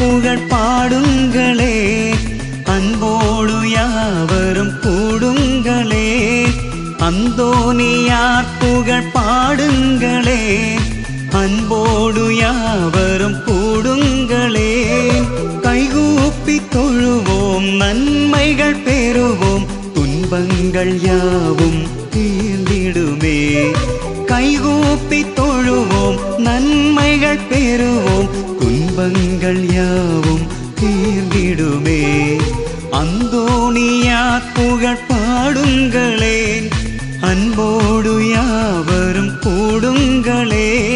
புகழ் பாடுங்களே, அன்போடு யாவரும் கூடுங்களே. அந்தோனியார் புகழ் பாடுங்களே, அன்போடு யாவரும் கூடுங்களே. கைகூப்பி தொழுவோம், நன்மைகள் பெறுவோம், துன்பங்கள் யாவும் தீர்ந்திடுமே. கைகூப்பி தொழுவோம், நன்மைகள் பெறுவோம், துன்பங்கள் யாவும் தீர்ந்திடுமே. அந்தோனியார் புகழ் பாடுங்களே, அன்போடு யாவரும் கூடுங்களே.